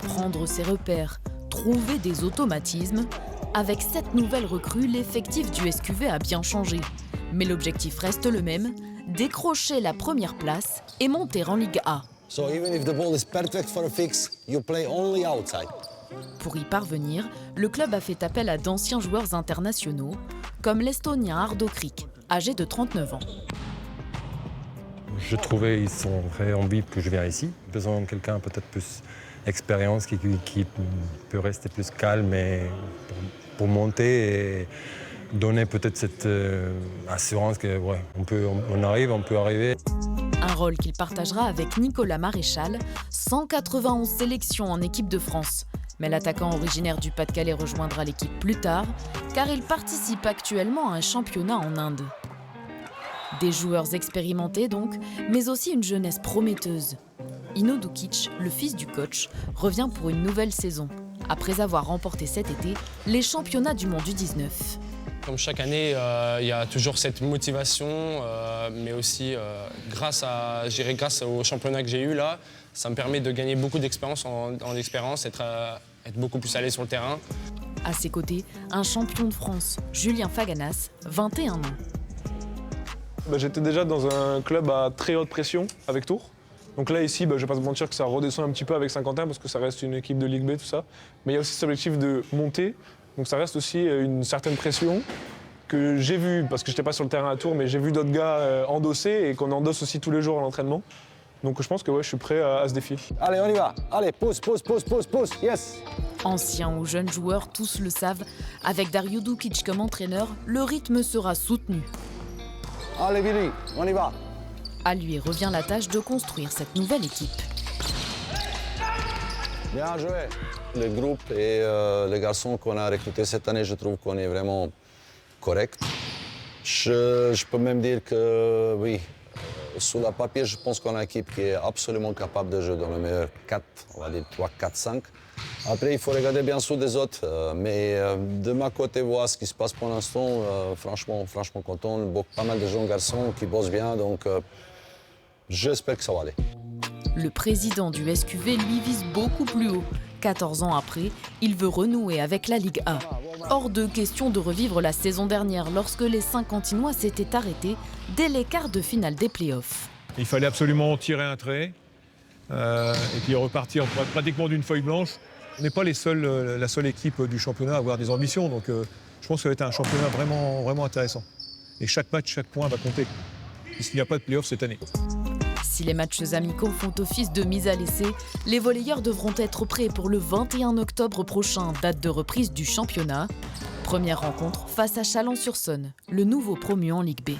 Prendre ses repères, trouver des automatismes. Avec cette nouvelle recrue, l'effectif du SQV a bien changé. Mais l'objectif reste le même, décrocher la première place et monter en Ligue A. So even if the ball is perfect for a fix, you play only outside. Pour y parvenir, le club a fait appel à d'anciens joueurs internationaux, comme l'Estonien Ardo Krick, âgé de 39 ans. Je trouvais qu'ils sont très envie que je vienne ici. Besoin de quelqu'un peut-être plus expérience, qui peut rester plus calme et pour monter et donner peut-être cette assurance que ouais, on peut arriver. Un rôle qu'il partagera avec Nicolas Maréchal, 191 sélections en équipe de France. Mais l'attaquant originaire du Pas-de-Calais rejoindra l'équipe plus tard, car il participe actuellement à un championnat en Inde. Des joueurs expérimentés donc, mais aussi une jeunesse prometteuse. Ino Dukic, le fils du coach, revient pour une nouvelle saison, après avoir remporté cet été les championnats du monde U19. Comme chaque année, il y a toujours cette motivation, mais aussi grâce au championnat que j'ai eu là, ça me permet de gagner beaucoup d'expérience en expérience, être beaucoup plus à l'aise sur le terrain. À ses côtés, un champion de France, Julien Faganas, 21 ans. J'étais déjà dans un club à très haute pression avec Tours. Donc là, ici, je ne vais pas te mentir que ça redescend un petit peu avec Saint-Quentin parce que ça reste une équipe de Ligue B, tout ça. Mais il y a aussi cet objectif de monter. Donc ça reste aussi une certaine pression que j'ai vue, parce que je n'étais pas sur le terrain à Tours, mais j'ai vu d'autres gars endosser et qu'on endosse aussi tous les jours à l'entraînement. Donc je pense que ouais, je suis prêt à ce défi. Allez, on y va. Allez, pousse, yes. Anciens ou jeunes joueurs, tous le savent, avec Dario Dukic comme entraîneur, le rythme sera soutenu. Allez, Billy, on y va. À lui revient la tâche de construire cette nouvelle équipe. Bien joué. Le groupe et les garçons qu'on a recrutés cette année, je trouve qu'on est vraiment correct. Je peux même dire que oui, sous le papier, je pense qu'on a une équipe qui est absolument capable de jouer dans le meilleur 4, on va dire 3, 4, 5. Après, il faut regarder bien sûr des autres, mais de ma côté, voir ce qui se passe pour l'instant, franchement content. Pas mal de jeunes garçons qui bossent bien, donc j'espère que ça va aller. Le président du SQV, lui, vise beaucoup plus haut. 14 ans après, il veut renouer avec la Ligue A. Hors de question de revivre la saison dernière lorsque les Saint-Quentinois s'étaient arrêtés dès les quarts de finale des playoffs. Il fallait absolument tirer un trait et puis repartir pratiquement d'une feuille blanche. On n'est pas la seule équipe du championnat à avoir des ambitions, donc je pense que ça va être un championnat vraiment intéressant. Et chaque match, chaque point va compter, puisqu'il n'y a pas de playoffs cette année. Si les matchs amicaux font office de mise à l'essai, les volleyeurs devront être prêts pour le 21 octobre prochain, date de reprise du championnat. Première rencontre face à Chalon-sur-Saône, le nouveau promu en Ligue B.